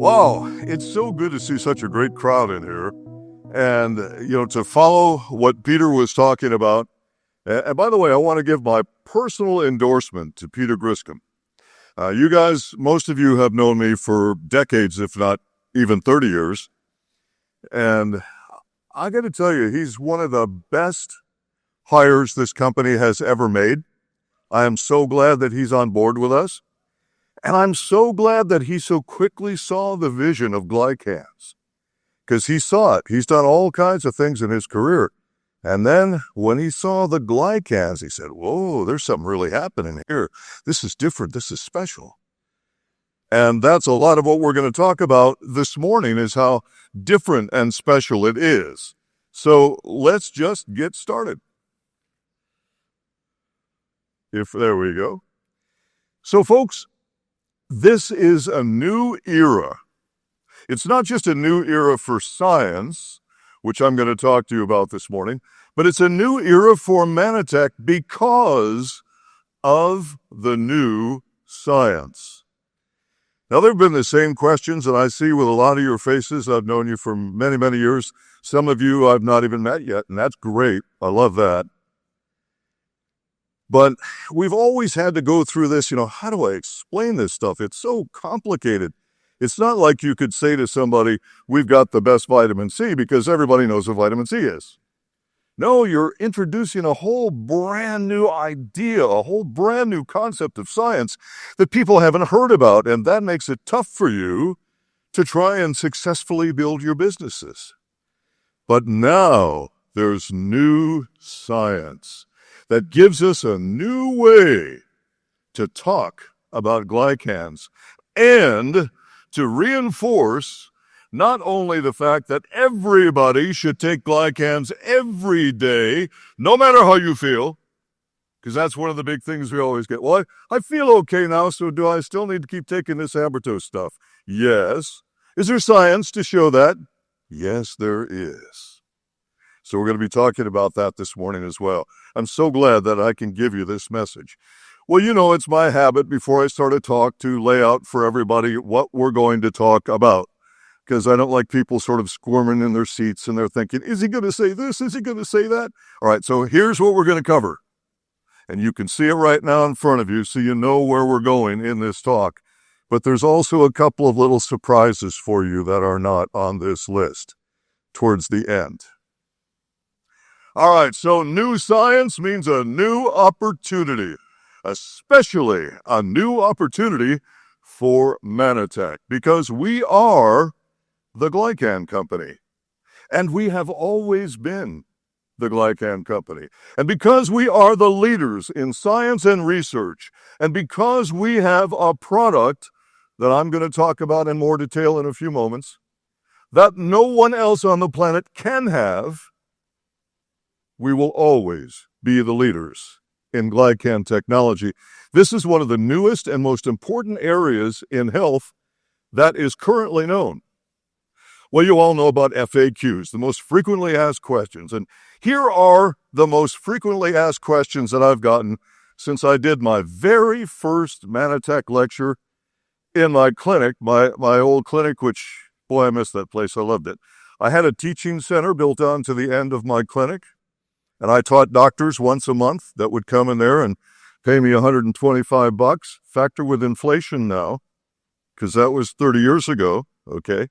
Wow, it's so good to see such a great crowd in here. And, to follow what Peter was talking about. And by the way, I want to give my personal endorsement to Peter Griscom. You guys, most of you have known me for decades, if not even 30 years. And I got to tell you, he's one of the best hires this company has ever made. I am so glad that he's on board with us. And I'm so glad that he so quickly saw the vision of Glycans. Because he saw it. He's done all kinds of things in his career. And then when he saw the Glycans, he said, whoa, there's something really happening here. This is different. This is special. And that's a lot of what we're going to talk about this morning, is how different and special it is. So let's just get started. There we go. So folks, this is a new era. It's not just a new era for science, which I'm going to talk to you about this morning, but it's a new era for Mannatech because of the new science. Now, there have been the same questions that I see with a lot of your faces. I've known you for many, many years. Some of you I've not even met yet, and that's great. I love that. But we've always had to go through this, how do I explain this stuff? It's so complicated. It's not like you could say to somebody, we've got the best vitamin C, because everybody knows what vitamin C is. No, you're introducing a whole brand new idea, a whole brand new concept of science that people haven't heard about, and that makes it tough for you to try and successfully build your businesses. But now there's new science that gives us a new way to talk about Glycans and to reinforce not only the fact that everybody should take Glycans every day, no matter how you feel, because that's one of the big things we always get. Well, I feel okay now, so do I still need to keep taking this Ambertose stuff? Yes. Is there science to show that? Yes, there is. So we're going to be talking about that this morning as well. I'm so glad that I can give you this message. Well, it's my habit before I start a talk to lay out for everybody what we're going to talk about, because I don't like people sort of squirming in their seats and they're thinking, is he going to say this? Is he going to say that? All right, so here's what we're going to cover. And you can see it right now in front of you, so you know where we're going in this talk. But there's also a couple of little surprises for you that are not on this list towards the end. All right, so new science means a new opportunity, especially a new opportunity for Mannatech, because we are the Glycan company, and we have always been the Glycan company. And because we are the leaders in science and research, and because we have a product that I'm going to talk about in more detail in a few moments, that no one else on the planet can have, we will always be the leaders in Glycan technology. This is one of the newest and most important areas in health that is currently known. Well, you all know about FAQs, the most frequently asked questions. And here are the most frequently asked questions that I've gotten since I did my very first Mannatech lecture in my clinic, my old clinic, which, boy, I miss that place. I loved it. I had a teaching center built on to the end of my clinic. And I taught doctors once a month that would come in there and pay me $125, factor with inflation now, because that was 30 years ago, okay,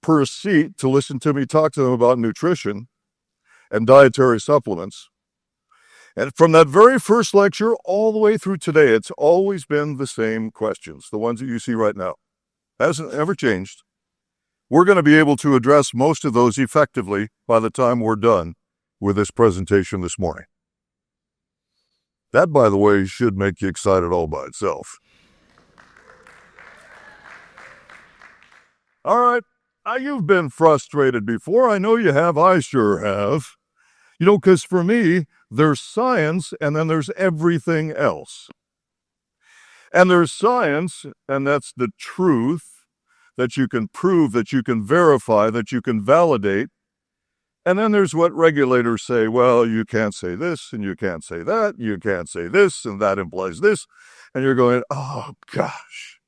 per seat to listen to me talk to them about nutrition and dietary supplements. And from that very first lecture all the way through today, it's always been the same questions, the ones that you see right now. Hasn't ever changed. We're going to be able to address most of those effectively by the time we're done with this presentation this morning. That, by the way, should make you excited all by itself. All right, now you've been frustrated before. I know you have. I sure have. Because for me, there's science and then there's everything else. And there's science, and that's the truth that you can prove, that you can verify, that you can validate. And then there's what regulators say, well, you can't say this, and you can't say that, you can't say this, and that implies this. And you're going, oh, gosh.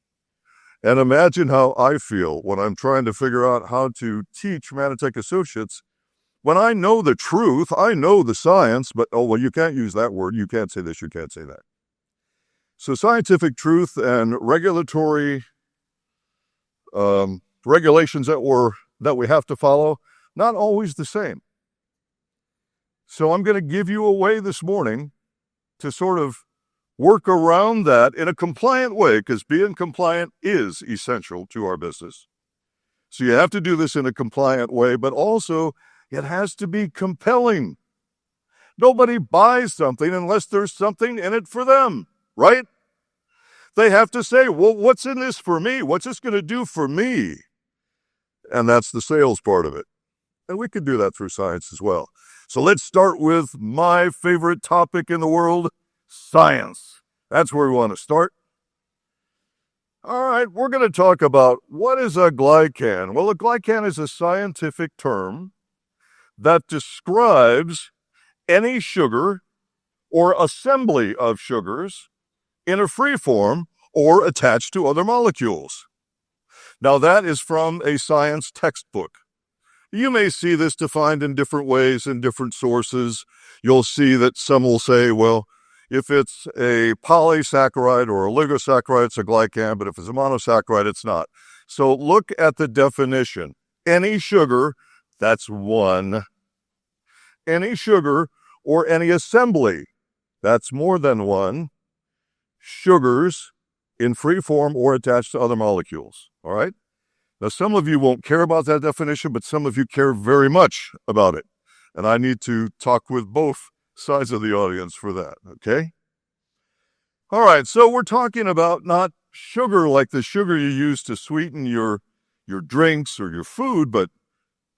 And imagine how I feel when I'm trying to figure out how to teach Mannatech associates. When I know the truth, I know the science, but, oh, well, you can't use that word. You can't say this, you can't say that. So scientific truth and regulatory regulations that we have to follow, not always the same. So I'm going to give you a way this morning to sort of work around that in a compliant way, because being compliant is essential to our business. So you have to do this in a compliant way, but also it has to be compelling. Nobody buys something unless there's something in it for them, right? They have to say, well, what's in this for me? What's this going to do for me? And that's the sales part of it. And we could do that through science as well. So let's start with my favorite topic in the world, science. That's where we want to start. All right, we're going to talk about what is a glycan. Well, a glycan is a scientific term that describes any sugar or assembly of sugars in a free form or attached to other molecules. Now, that is from a science textbook. You may see this defined in different ways in different sources. You'll see that some will say, well, if it's a polysaccharide or a oligosaccharide, it's a glycan, but if it's a monosaccharide, it's not. So look at the definition. Any sugar, that's one. Any sugar or any assembly, that's more than one. Sugars in free form or attached to other molecules, all right? Now, some of you won't care about that definition, but some of you care very much about it. And I need to talk with both sides of the audience for that, okay? All right, so we're talking about not sugar like the sugar you use to sweeten your drinks or your food, but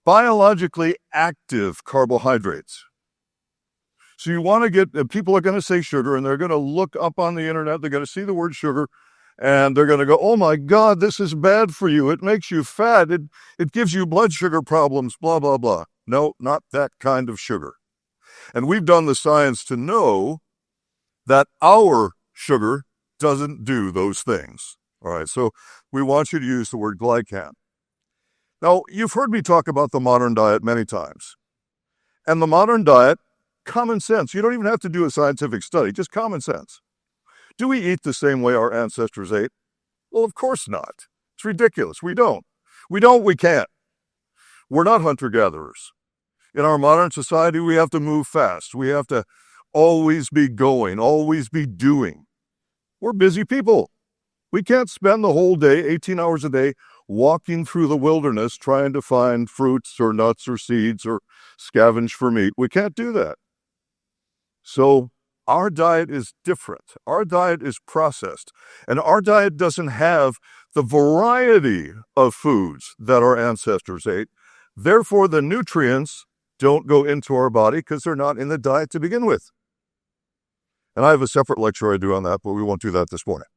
biologically active carbohydrates. So you want to get, people are going to say sugar, and they're going to look up on the internet, they're going to see the word sugar, and they're going to go, oh my God, this is bad for you. It makes you fat. It gives you blood sugar problems, blah, blah, blah. No, not that kind of sugar. And we've done the science to know that our sugar doesn't do those things. All right, so we want you to use the word glycan. Now, you've heard me talk about the modern diet many times. And the modern diet, common sense. You don't even have to do a scientific study, just common sense. Do we eat the same way our ancestors ate? Well, of course not. It's ridiculous. We don't. We can't. We're not hunter-gatherers. In our modern society, we have to move fast. We have to always be going, always be doing. We're busy people. We can't spend the whole day, 18 hours a day, walking through the wilderness trying to find fruits or nuts or seeds or scavenge for meat. We can't do that. So our diet is different. Our diet is processed. And our diet doesn't have the variety of foods that our ancestors ate. Therefore, the nutrients don't go into our body because they're not in the diet to begin with. And I have a separate lecture I do on that, but we won't do that this morning.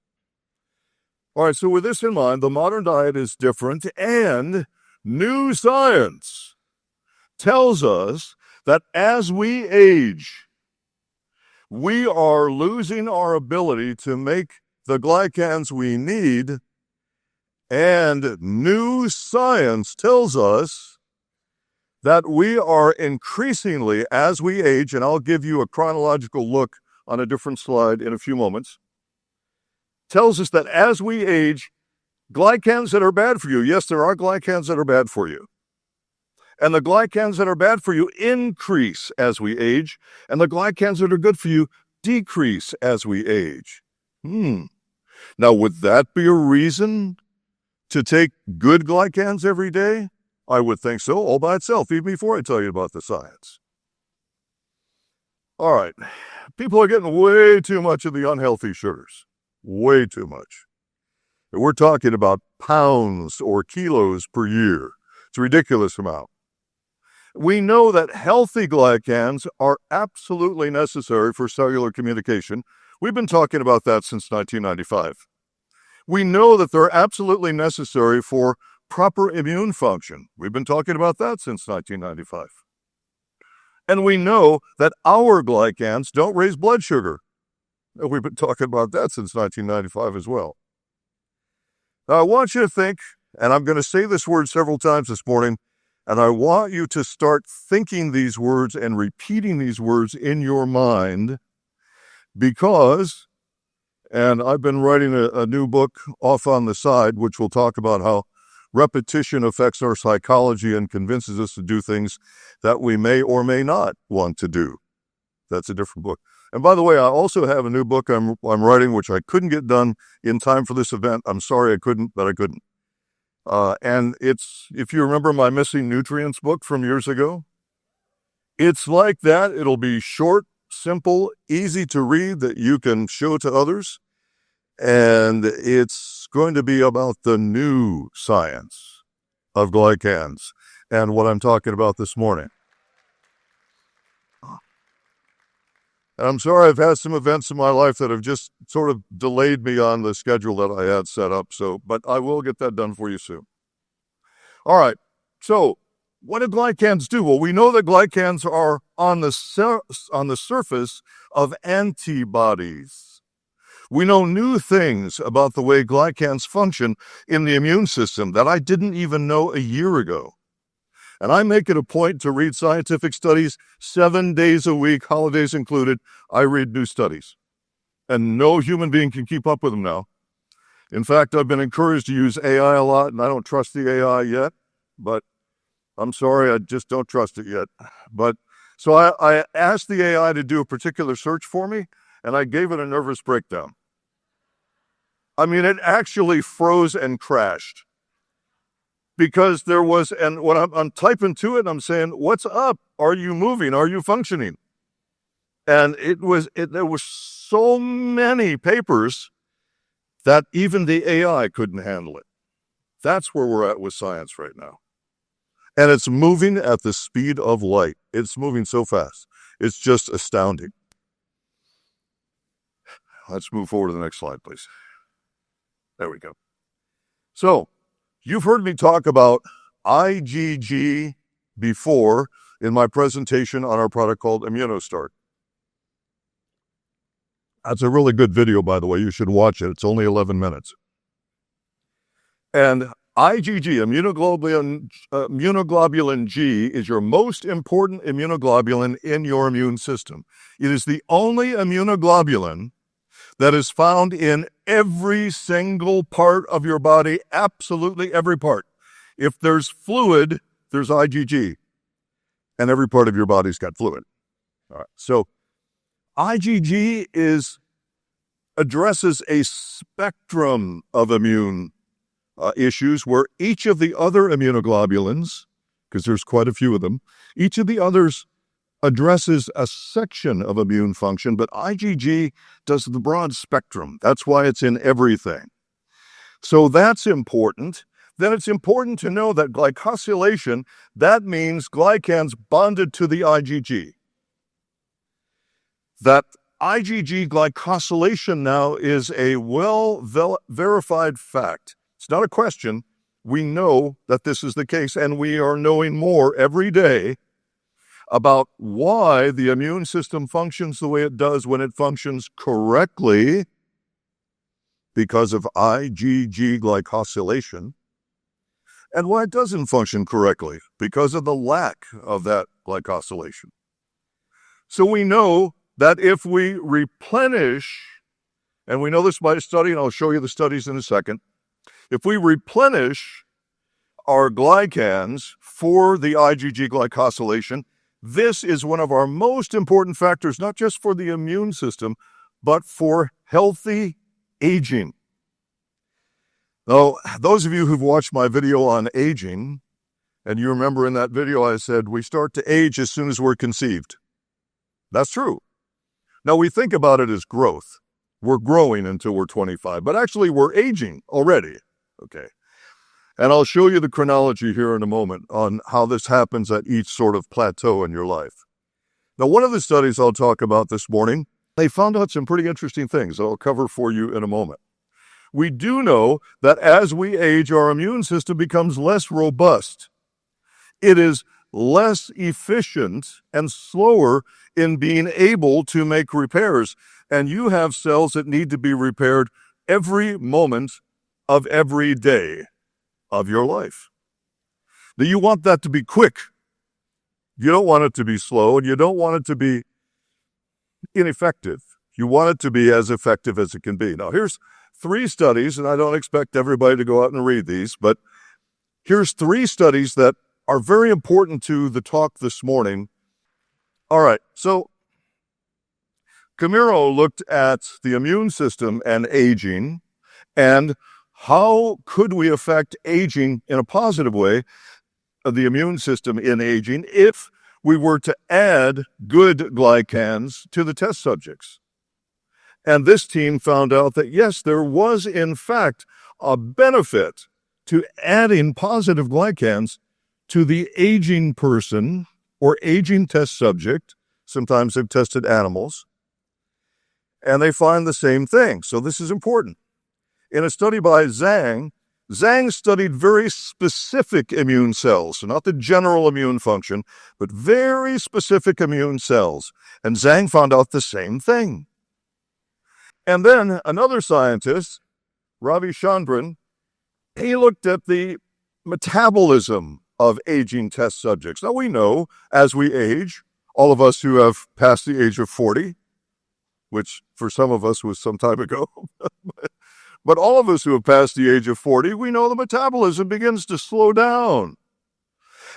All right, so with this in mind, the modern diet is different, and new science tells us that as we age, we are losing our ability to make the glycans we need, and new science tells us that we are increasingly, as we age, and I'll give you a chronological look on a different slide in a few moments, tells us that as we age, glycans that are bad for you, yes, there are glycans that are bad for you. And the glycans that are bad for you increase as we age, and the glycans that are good for you decrease as we age. Now, would that be a reason to take good glycans every day? I would think so, all by itself, even before I tell you about the science. All right, people are getting way too much of the unhealthy sugars. Way too much. We're talking about pounds or kilos per year. It's a ridiculous amount. We know that healthy glycans are absolutely necessary for cellular communication. We've been talking about that since 1995. We know that they're absolutely necessary for proper immune function. We've been talking about that since 1995. And we know that our glycans don't raise blood sugar. We've been talking about that since 1995 as well. Now, I want you to think, and I'm going to say this word several times this morning, and I want you to start thinking these words and repeating these words in your mind because, and I've been writing a new book off on the side, which will talk about how repetition affects our psychology and convinces us to do things that we may or may not want to do. That's a different book. And by the way, I also have a new book I'm writing, which I couldn't get done in time for this event. I'm sorry I couldn't, but I couldn't. And it's, if you remember my Missing Nutrients book from years ago, it's like that. It'll be short, simple, easy to read that you can show to others. And it's going to be about the new science of glycans and what I'm talking about this morning. And I'm sorry I've had some events in my life that have just sort of delayed me on the schedule that I had set up. But I will get that done for you soon. All right. So what do glycans do? Well, we know that glycans are on the surface of antibodies. We know new things about the way glycans function in the immune system that I didn't even know a year ago. And I make it a point to read scientific studies 7 days a week, holidays included. I read new studies. And no human being can keep up with them now. In fact, I've been encouraged to use AI a lot, and I don't trust the AI yet. But I'm sorry, I just don't trust it yet. But so I asked the AI to do a particular search for me, and I gave it a nervous breakdown. I mean, it actually froze and crashed. Because there was, and when I'm typing to it, I'm saying, what's up? Are you moving? Are you functioning? And there were so many papers that even the AI couldn't handle it. That's where we're at with science right now. And it's moving at the speed of light. It's moving so fast. It's just astounding. Let's move forward to the next slide, please. There we go. So, you've heard me talk about IgG before in my presentation on our product called ImmunoStart. That's a really good video, by the way. You should watch it. It's only 11 minutes. And IgG, immunoglobulin G, is your most important immunoglobulin in your immune system. It is the only immunoglobulin that is found in every single part of your body, absolutely every part. If there's fluid, there's IgG, and every part of your body's got fluid. All right. So IgG addresses a spectrum of immune issues where each of the other immunoglobulins, because there's quite a few of them, each of the others addresses a section of immune function, but IgG does the broad spectrum. That's why it's in everything. So that's important. Then it's important to know that glycosylation, that means glycans bonded to the IgG. That IgG glycosylation now is a well-verified fact. It's not a question. We know that this is the case, and we are knowing more every day about why the immune system functions the way it does when it functions correctly because of IgG glycosylation, and why it doesn't function correctly because of the lack of that glycosylation. So we know that if we replenish, and we know this by study, and I'll show you the studies in a second, if we replenish our glycans for the IgG glycosylation, this is one of our most important factors, not just for the immune system, but for healthy aging. Now, those of you who've watched my video on aging, and you remember in that video I said we start to age as soon as we're conceived. That's true. Now, we think about it as growth. We're growing until we're 25, but actually we're aging already. Okay. And I'll show you the chronology here in a moment on how this happens at each sort of plateau in your life. Now, one of the studies I'll talk about this morning, they found out some pretty interesting things that I'll cover for you in a moment. We do know that as we age, our immune system becomes less robust. It is less efficient and slower in being able to make repairs. And you have cells that need to be repaired every moment of every day of your life. Now, you want that to be quick. You don't want it to be slow, and you don't want it to be ineffective. You want it to be as effective as it can be. Now, here's 3 studies, and I don't expect everybody to go out and read these, but here's 3 studies that are very important to the talk this morning. All right, so Camiro looked at the immune system and aging, and how could we affect aging in a positive way, the immune system in aging, if we were to add good glycans to the test subjects. And this team found out that, yes, there was, in fact, a benefit to adding positive glycans to the aging person or aging test subject. Sometimes they've tested animals, and they find the same thing. So this is important. In a study by Zhang studied very specific immune cells, so not the general immune function, but very specific immune cells. And Zhang found out the same thing. And then another scientist, Ravi Chandran, he looked at the metabolism of aging test subjects. Now we know as we age, all of us who have passed the age of 40, which for some of us was some time ago, but all of us who have passed the age of 40, we know the metabolism begins to slow down.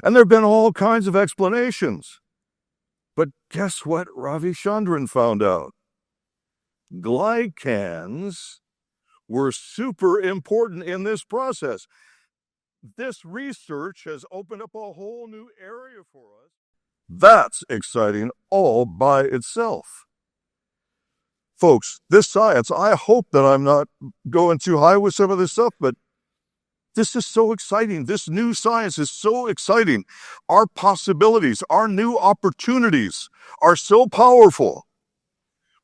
And there have been all kinds of explanations. But guess what Ravi Chandran found out? Glycans were super important in this process. This research has opened up a whole new area for us. That's exciting all by itself. Folks, this science, I hope that I'm not going too high with some of this stuff, but this is so exciting. This new science is so exciting. Our possibilities, our new opportunities are so powerful.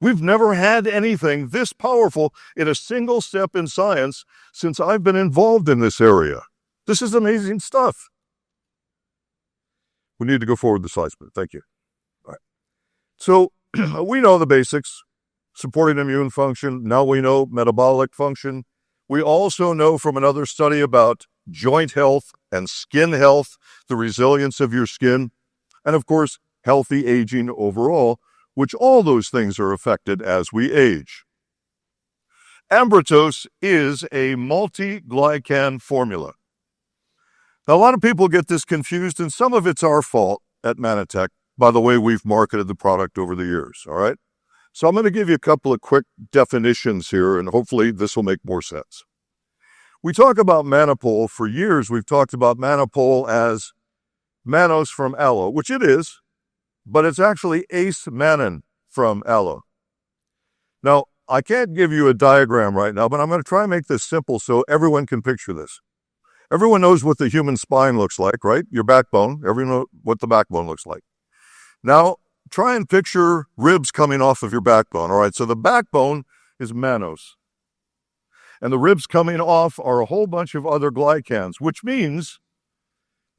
We've never had anything this powerful in a single step in science since I've been involved in this area. This is amazing stuff. We need to go forward the slides, but thank you. All right. So we know the basics. Supporting immune function. Now we know metabolic function. We also know from another study about joint health and skin health, the resilience of your skin, and of course, healthy aging overall, which all those things are affected as we age. Ambritos is a multi-glycan formula. Now, a lot of people get this confused, and some of it's our fault at Mannatech by the way we've marketed the product over the years, all right? So I'm going to give you a couple of quick definitions here, and hopefully this will make more sense. We talk about Mannapol. For years, we've talked about Mannapol as mannose from aloe, which it is, but it's actually ace-mannan from aloe. Now, I can't give you a diagram right now, but I'm going to try and make this simple so everyone can picture this. Everyone knows what the human spine looks like, right? Your backbone. Everyone knows what the backbone looks like. Now, try and picture ribs coming off of your backbone. All right, so the backbone is mannose. And the ribs coming off are a whole bunch of other glycans, which means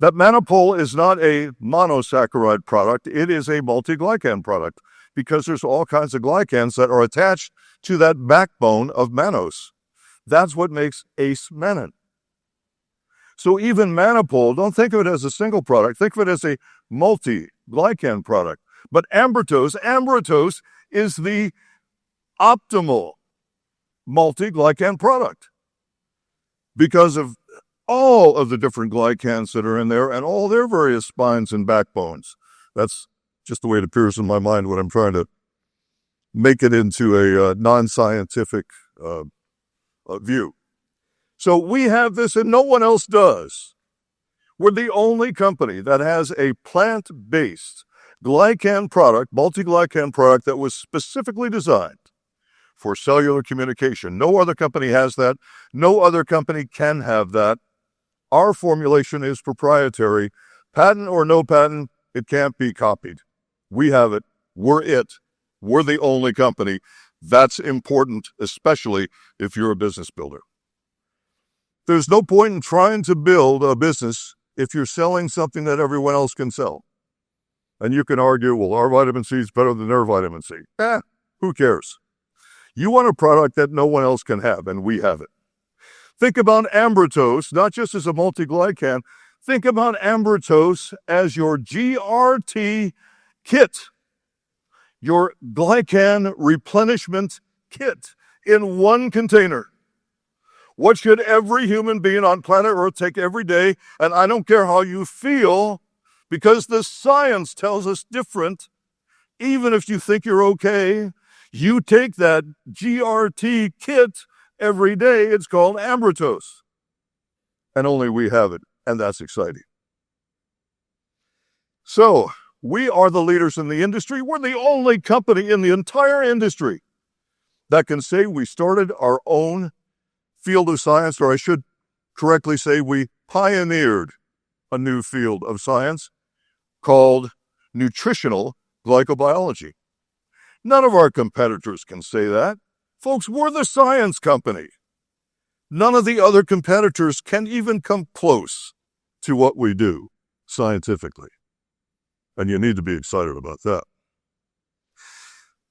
that Mannapol is not a monosaccharide product. It is a multi-glycan product because there's all kinds of glycans that are attached to that backbone of mannose. That's what makes ace-mannan. So even Mannapol, don't think of it as a single product. Think of it as a multi-glycan product. But Ambritos is the optimal multi-glycan product because of all of the different glycans that are in there and all their various spines and backbones. That's just the way it appears in my mind when I'm trying to make it into a non-scientific view. So we have this and no one else does. We're the only company that has a plant-based glycan product, multi-glycan product that was specifically designed for cellular communication. No other company has that. No other company can have that. Our formulation is proprietary. Patent or no patent, it can't be copied. We have it. We're it. We're the only company. That's important, especially if you're a business builder. There's no point in trying to build a business if you're selling something that everyone else can sell. And you can argue, well, our vitamin C is better than their vitamin C. Who cares? You want a product that no one else can have, and we have it. Think about ambrotose, not just as a multiglycan. Think about ambrotose as your GRT kit, your glycan replenishment kit in one container. What should every human being on planet Earth take every day? And I don't care how you feel, because the science tells us different. Even if you think you're okay, you take that GRT kit every day. It's called ambrotose. And only we have it, and that's exciting. So, we are the leaders in the industry. We're the only company in the entire industry that can say we started our own field of science, or I should correctly say we pioneered a new field of science called nutritional glycobiology. None of our competitors can say that. Folks, we're the science company. None of the other competitors can even come close to what we do scientifically. And you need to be excited about that.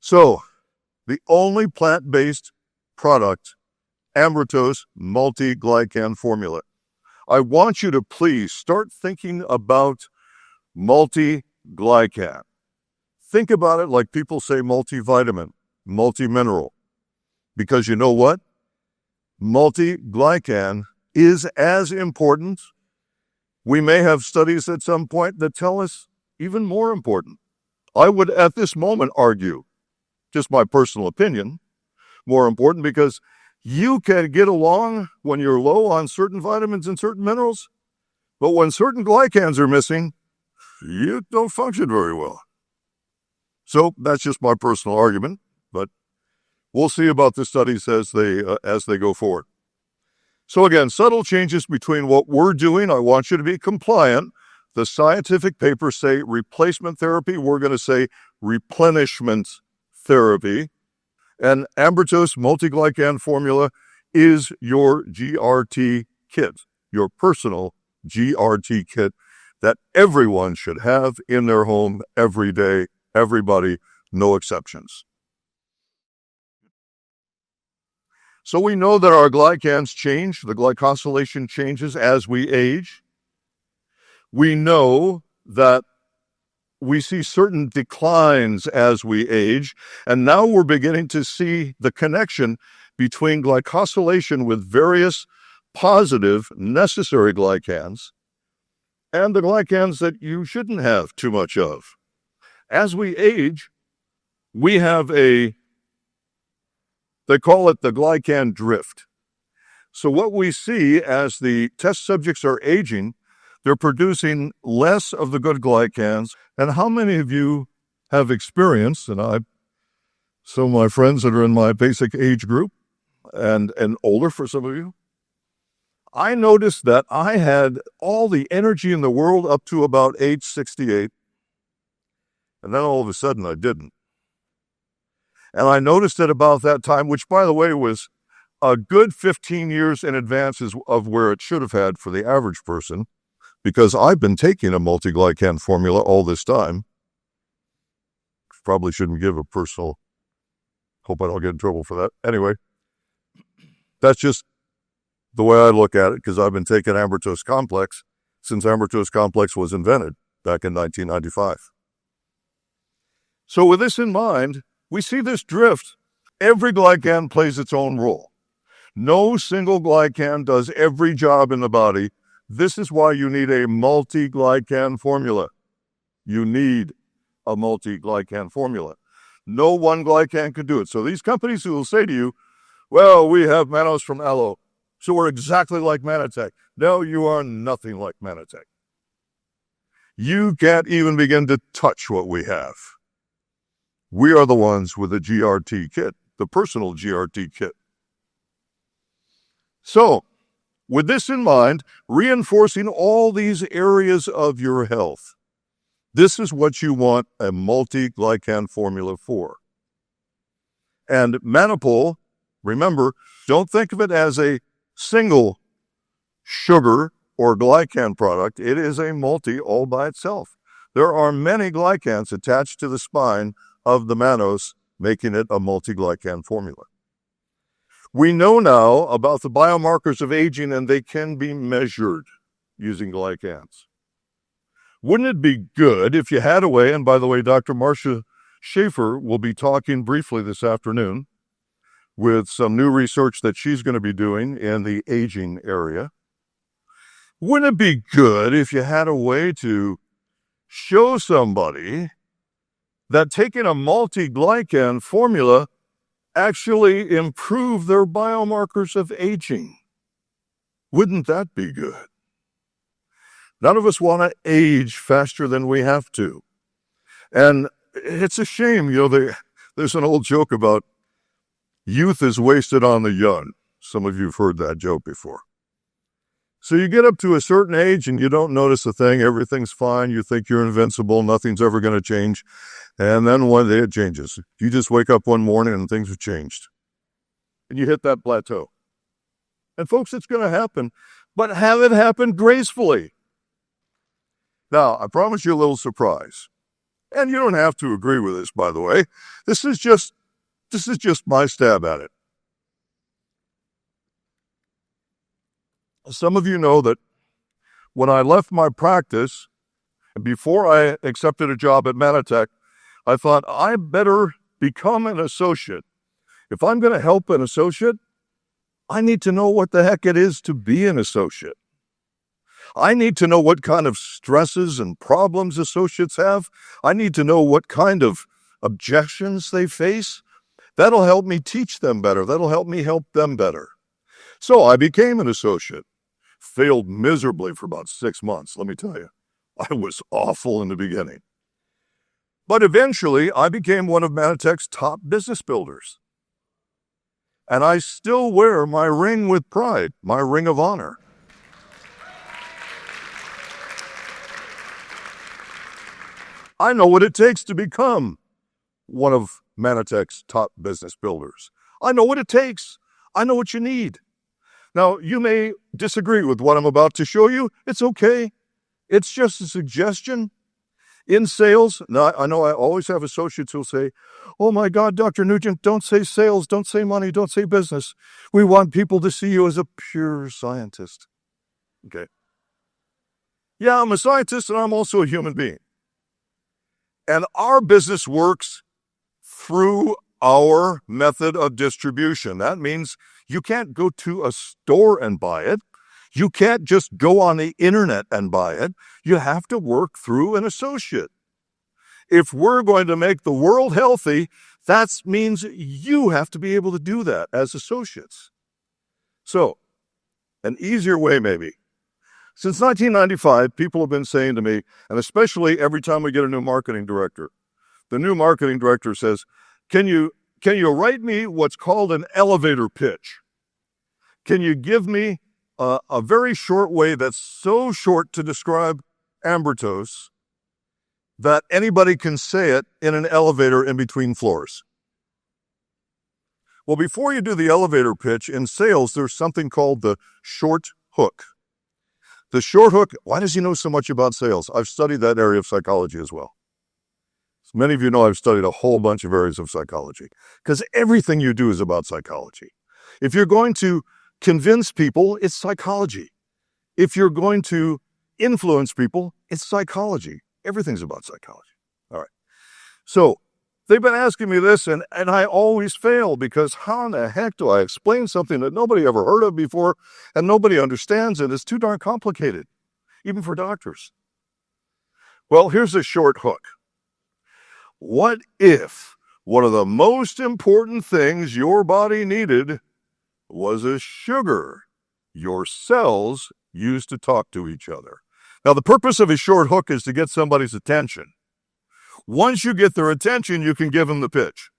So, the only plant-based product, ambrotose multi-glycan formula. I want you to please start thinking about multi-glycan. Think about it like people say multivitamin, multi-mineral. Because you know what? Multi-glycan is as important. We may have studies at some point that tell us even more important. I would at this moment argue, just my personal opinion, more important, because you can get along when you're low on certain vitamins and certain minerals, but when certain glycans are missing, you don't function very well. So that's just my personal argument, but we'll see about the studies as they go forward. So again, subtle changes between what we're doing. I want you to be compliant. The scientific papers say replacement therapy. We're going to say replenishment therapy. And ambrotose multiglycan formula is your GRT kit, your personal GRT kit that everyone should have in their home every day, everybody, no exceptions. So we know that our glycans change, the glycosylation changes as we age. We know that we see certain declines as we age, and now we're beginning to see the connection between glycosylation with various positive, necessary glycans and the glycans that you shouldn't have too much of. As we age, we have they call it the glycan drift. So what we see as the test subjects are aging, they're producing less of the good glycans. And how many of you have experienced, and some of my friends that are in my basic age group, and older for some of you, I noticed that I had all the energy in the world up to about age 68, and then all of a sudden I didn't. And I noticed at about that time, which by the way was a good 15 years in advance of where it should have had for the average person, because I've been taking a multiglycan formula all this time. Probably shouldn't give a personal, hope I don't get in trouble for that. Anyway, that's just the way I look at it, because I've been taking ambrotose complex since ambrotose complex was invented back in 1995. So with this in mind, we see this drift. Every glycan plays its own role. No single glycan does every job in the body. This is why you need a multi-glycan formula. You need a multi-glycan formula. No one glycan can do it. So these companies who will say to you, well, we have mannose from aloe, so we're exactly like Mannatech. No, you are nothing like Mannatech. You can't even begin to touch what we have. We are the ones with the GRT kit, the personal GRT kit. So, with this in mind, reinforcing all these areas of your health, this is what you want a multi-glycan formula for. And Mannapol, remember, don't think of it as a single sugar or glycan product. It is a multi all by itself. There are many glycans attached to the spine of the mannose, making it a multi-glycan formula. We know now about the biomarkers of aging, and they can be measured using glycans. Wouldn't it be good if you had a way, and by the way, Dr. Marcia Schaefer will be talking briefly this afternoon with some new research that she's going to be doing in the aging area. Wouldn't it be good if you had a way to show somebody that taking a multi-glycan formula actually improve their biomarkers of aging? Wouldn't that be good? None of us want to age faster than we have to. And it's a shame, there's an old joke about youth is wasted on the young. Some of you have heard that joke before. So you get up to a certain age and you don't notice a thing. Everything's fine. You think you're invincible. Nothing's ever going to change. And then one day it changes. You just wake up one morning and things have changed. And you hit that plateau. And folks, it's going to happen. But have it happen gracefully. Now, I promise you a little surprise. And you don't have to agree with this, by the way. This is just my stab at it. Some of you know that when I left my practice, before I accepted a job at Mannatech, I thought I better become an associate. If I'm going to help an associate, I need to know what the heck it is to be an associate. I need to know what kind of stresses and problems associates have. I need to know what kind of objections they face. That'll help me teach them better. That'll help me help them better. So I became an associate. Failed miserably for about 6 months, let me tell you. I was awful in the beginning. But eventually, I became one of Mannatech's top business builders. And I still wear my ring with pride, my ring of honor. I know what it takes to become one of Mannatech's top business builders. I know what it takes. I know what you need. Now, you may disagree with what I'm about to show you. It's okay. It's just a suggestion. In sales, now I know I always have associates who'll say, "Oh my God, Dr. Nugent, don't say sales, don't say money, don't say business. We want people to see you as a pure scientist." Okay. Yeah, I'm a scientist and I'm also a human being. And our business works through our method of distribution. That means you can't go to a store and buy it. You can't just go on the internet and buy it. You have to work through an associate. If we're going to make the world healthy, that means you have to be able to do that as associates. So, an easier way maybe. Since 1995, people have been saying to me, and especially every time we get a new marketing director, the new marketing director says, Can you write me what's called an elevator pitch? Can you give me a very short way that's so short to describe ambertose that anybody can say it in an elevator in between floors? Well, before you do the elevator pitch in sales, there's something called the short hook. The short hook, why does he know so much about sales? I've studied that area of psychology as well. As many of you know, I've studied a whole bunch of areas of psychology because everything you do is about psychology. If you're going to convince people, it's psychology. If you're going to influence people, it's psychology. Everything's about psychology. All right. So they've been asking me this, and I always fail because how in the heck do I explain something that nobody ever heard of before and nobody understands, and it's too darn complicated, even for doctors. Well, here's a short hook. What if one of the most important things your body needed was a sugar your cells use to talk to each other? Now, the purpose of a short hook is to get somebody's attention. Once you get their attention, you can give them the pitch.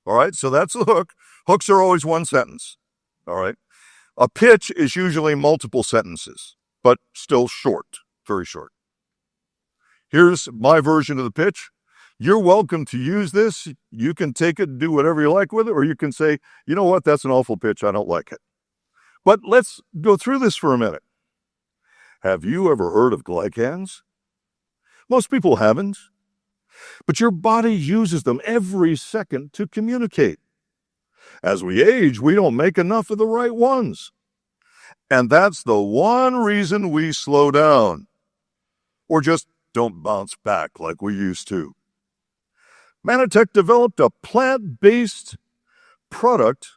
All right, so that's the hook. Hooks are always one sentence. All right. A pitch is usually multiple sentences, but still short, very short. Here's my version of the pitch. You're welcome to use this. You can take it and do whatever you like with it, or you can say, you know what, that's an awful pitch. I don't like it. But let's go through this for a minute. Have you ever heard of glycans? Most people haven't. But your body uses them every second to communicate. As we age, we don't make enough of the right ones. And that's the one reason we slow down, or just don't bounce back like we used to. Mannatech developed a plant-based product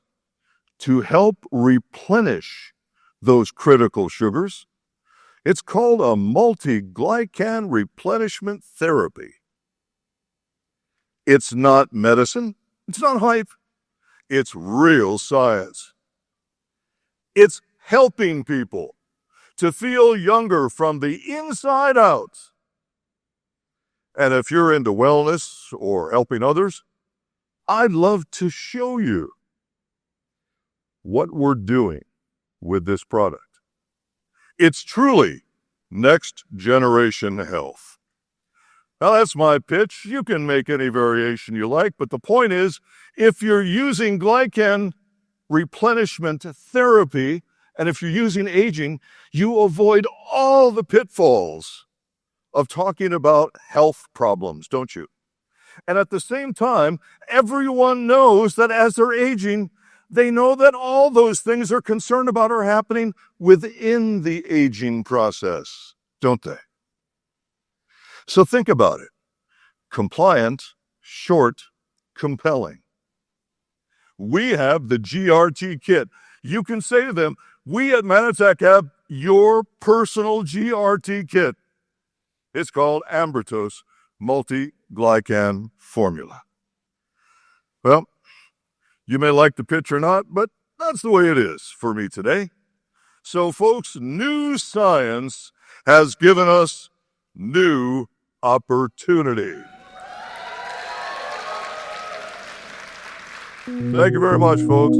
to help replenish those critical sugars. It's called a multi-glycan replenishment therapy. It's not medicine. It's not hype. It's real science. It's helping people to feel younger from the inside out. And if you're into wellness or helping others, I'd love to show you what we're doing with this product. It's truly next generation health. Now that's my pitch. You can make any variation you like, but the point is, if you're using glycan replenishment therapy, and if you're using aging, you avoid all the pitfalls of talking about health problems, don't you? And at the same time, everyone knows that as they're aging, they know that all those things they're concerned about are happening within the aging process, don't they? So think about it. Compliant, short, compelling. We have the GRT kit. You can say to them, we at Mannatech have your personal GRT kit. It's called Ambertose Multi-Glycan Formula. Well, you may like the pitch or not, but that's the way it is for me today. So, folks, new science has given us new opportunity. Thank you very much, folks.